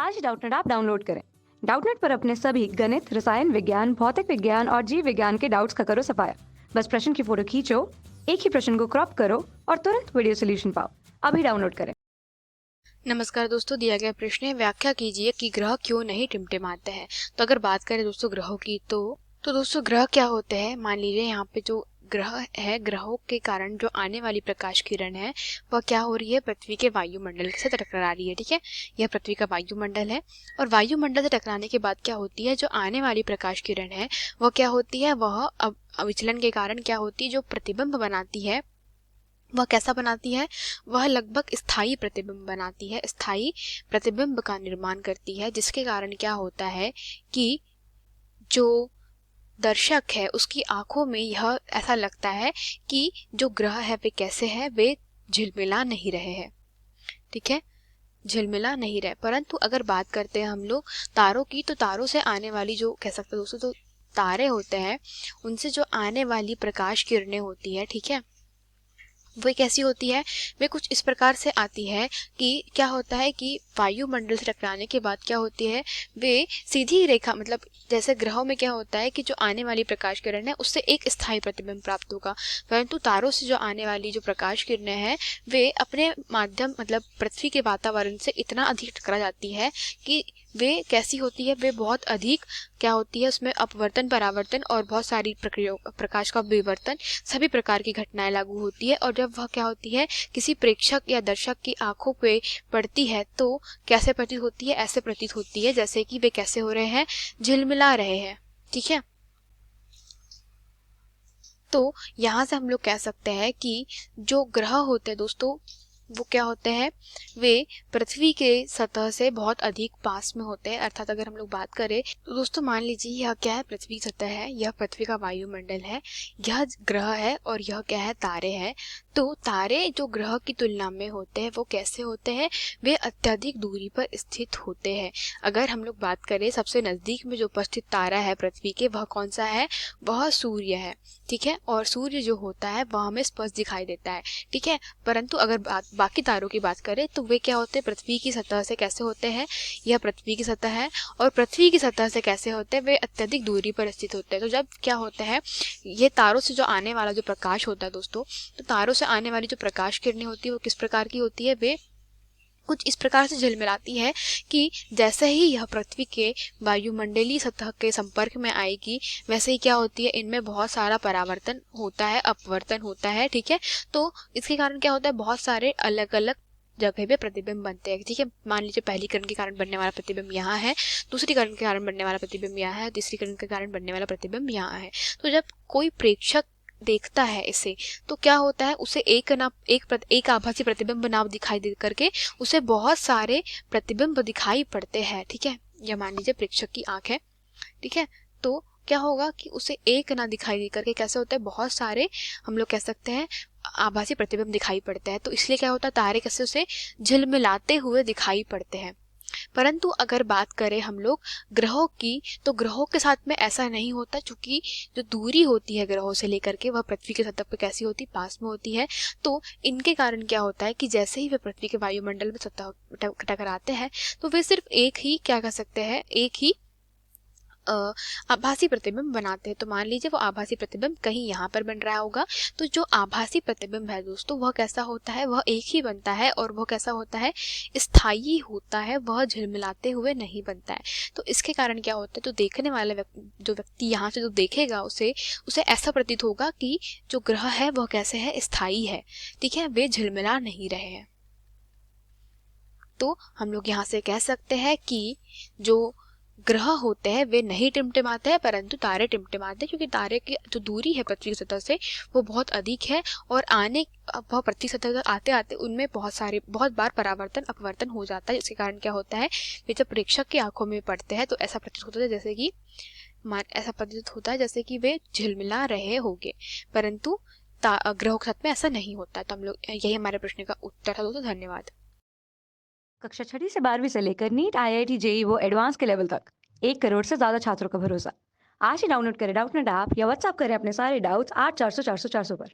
आज ही Doubtnut app download करें। Doubtnut पर अपने सभी गणित, रसायन विज्ञान, भौतिक विज्ञान और जीव विज्ञान के डाउट्स का करो सफाया। बस प्रश्न की फोटो खींचो, एक ही प्रश्न को क्रॉप करो और तुरंत वीडियो सोल्यूशन पाओ। अभी डाउनलोड करें। नमस्कार दोस्तों, दिया गया प्रश्न है, व्याख्या कीजिए कि ग्रह क्यों नहीं टिमटिमाते हैं। तो अगर बात करें दोस्तों ग्रहों की तो दोस्तों ग्रह क्या होते हैं। मान लीजिए यहाँ पे जो ग्रह है, ग्रहों के कारण जो आने वाली प्रकाश किरण है वह क्या हो रही है, पृथ्वी के वायुमंडल से टकरा रही है। ठीक है, यह पृथ्वी का वायुमंडल है और वायुमंडल से टकराने के बाद क्या होती है, जो आने वाली प्रकाश किरण है वह क्या होती है, वह अब विचलन के कारण क्या होती है, जो प्रतिबिंब बनाती है वह कैसा बनाती है, वह लगभग स्थायी प्रतिबिंब बनाती है, स्थायी प्रतिबिंब का निर्माण करती है, जिसके कारण क्या होता है कि जो दर्शक है उसकी आंखों में यह ऐसा लगता है कि जो ग्रह है वे कैसे है, वे झिलमिला नहीं रहे हैं। ठीक है, झिलमिला नहीं रहे। परंतु अगर बात करते हैं हम लोग तारों की, तो तारों से आने वाली जो कह सकते हैं दोस्तों, तो तारे होते हैं उनसे जो आने वाली प्रकाश किरणें होती है, ठीक है, वे कैसी होती है, वे कुछ इस प्रकार से आती है कि क्या होता है कि वायुमंडल से टकराने के बाद क्या होती है, वे सीधी रेखा, मतलब जैसे ग्रहों में क्या होता है कि जो आने वाली प्रकाश किरण है उससे एक स्थायी प्रतिबिंब प्राप्त होगा, परंतु तारों से जो आने वाली जो प्रकाश किरणें हैं वे अपने माध्यम मतलब पृथ्वी के वातावरण से इतना अधिक टकरा जाती है कि वे कैसी होती है, वे बहुत अधिक क्या होती है, उसमें अपवर्तन, परावर्तन और बहुत सारी प्रक्रिया, प्रकाश का विवर्तन, सभी प्रकार की घटनाएं लागू होती है। और जब वह क्या होती है किसी प्रेक्षक या दर्शक की आंखों पे पड़ती है तो कैसे प्रतीत होती है, ऐसे प्रतीत होती है जैसे कि वे कैसे हो रहे हैं, झिलमिला रहे हैं। ठीक है, तो यहाँ से हम लोग कह सकते हैं कि जो ग्रह होते हैं दोस्तों वो क्या होते हैं, वे पृथ्वी के सतह से बहुत अधिक पास में होते हैं। अर्थात अगर हम लोग बात करें तो दोस्तों मान लीजिए यह क्या है, पृथ्वी की सतह है, यह पृथ्वी का वायुमंडल है, यह ग्रह है और यह क्या है, तारे हैं। तो तारे जो ग्रह की तुलना में होते हैं वो कैसे होते हैं, वे अत्यधिक दूरी पर स्थित होते हैं। अगर हम लोग बात करें सबसे नजदीक में जो उपस्थित तारा है पृथ्वी के, वह कौन सा है, वह सूर्य है। ठीक है, और सूर्य जो होता है वह हमें स्पष्ट दिखाई देता है। ठीक है, परंतु अगर बाकी तारों की बात करें तो वे क्या होते हैं, पृथ्वी की सतह से कैसे होते हैं, यह पृथ्वी की सतह है और पृथ्वी की सतह से कैसे होते हैं, वे अत्यधिक दूरी पर स्थित होते हैं। तो जब क्या होता है, ये तारों से जो आने वाला जो प्रकाश होता है दोस्तों, तो तारों से आने वाली जो प्रकाश किरणें होती है वो किस प्रकार की होती है, वे कुछ इस प्रकार से झिलमिलाती है कि जैसे ही यह पृथ्वी के वायुमंडलीय सतह के संपर्क में आएगी वैसे ही क्या होती है, इनमें बहुत सारा परावर्तन होता है, अपवर्तन होता है। ठीक है, तो इसके कारण क्या होता है, बहुत सारे अलग अलग जगह पे प्रतिबिंब बनते हैं। ठीक है, मान लीजिए पहली किरण के कारण बनने वाला प्रतिबिंब यहाँ है, दूसरी किरण के कारण बनने वाला प्रतिबिंब यहाँ है, तीसरी किरण के कारण बनने वाला प्रतिबिंब यहाँ है। तो जब कोई प्रेक्षक देखता है इसे तो क्या होता है, उसे एक आभासी प्रतिबिंब नाम दिखाई दे करके उसे बहुत सारे प्रतिबिंब दिखाई पड़ते हैं। ठीक है, या मान लीजिए प्रेक्षक की आंख है, ठीक है, तो क्या होगा कि उसे एक ना दिखाई दे करके कैसे होता है, बहुत सारे हम लोग कह सकते हैं आभासी प्रतिबिंब दिखाई पड़ते हैं। तो इसलिए क्या होता है, तारे कैसे उसे झिलमिलाते हुए दिखाई पड़ते हैं। परंतु अगर बात करें हम लोग ग्रहों की, तो ग्रहों के साथ में ऐसा नहीं होता, क्योंकि जो दूरी होती है ग्रहों से लेकर के वह पृथ्वी की सतह पर कैसी होती, पास में होती है। तो इनके कारण क्या होता है कि जैसे ही वे पृथ्वी के वायुमंडल में सतह टकराते हैं तो वे सिर्फ एक ही क्या कह सकते हैं, एक ही आभासी प्रतिबिंब बनाते हैं। तो मान लीजिए वो आभासी प्रतिबिंब कहीं यहाँ पर बन रहा होगा, तो जो आभासी प्रतिबिंब है दोस्तों वह कैसा होता है, वह एक ही बनता है और वह कैसा होता है, स्थायी होता है, वह झिलमिलाते हुए नहीं बनता है। तो इसके कारण क्या होता है, तो देखने वाला जो व्यक्ति यहाँ से जो देखेगा उसे उसे ऐसा प्रतीत होगा कि जो ग्रह है वह कैसे है, स्थायी है। ठीक है, वे झिलमिला नहीं रहे हैं। तो हम लोग यहाँ से कह सकते हैं कि जो ग्रह होते हैं वे नहीं टिमटिमाते हैं, परंतु तारे टिमटिमाते हैं, क्योंकि तारे की जो दूरी है पृथ्वी की सतह से वो बहुत अधिक है और वह पृथ्वी सतह तक आते आते उनमें बहुत बार परावर्तन अपवर्तन हो जाता है, जिसके कारण क्या होता है, वे जब प्रेक्षक की आंखों में पड़ते हैं तो ऐसा प्रतीत होता है जैसे कि वे झिलमिला रहे होंगे, परंतु ग्रहों के साथ में ऐसा नहीं होता। तो हम लोग यही हमारे प्रश्न का उत्तर था दोस्तों। धन्यवाद। कक्षा 6 से 12वीं से लेकर नीट, IIT, जेई वो एडवांस के लेवल तक 1 करोड़ से ज्यादा छात्रों का भरोसा। आज ही डाउनलोड करें डाउटनेट ऐप या व्हाट्सएप करें अपने सारे डाउट्स 8400 400 400 पर।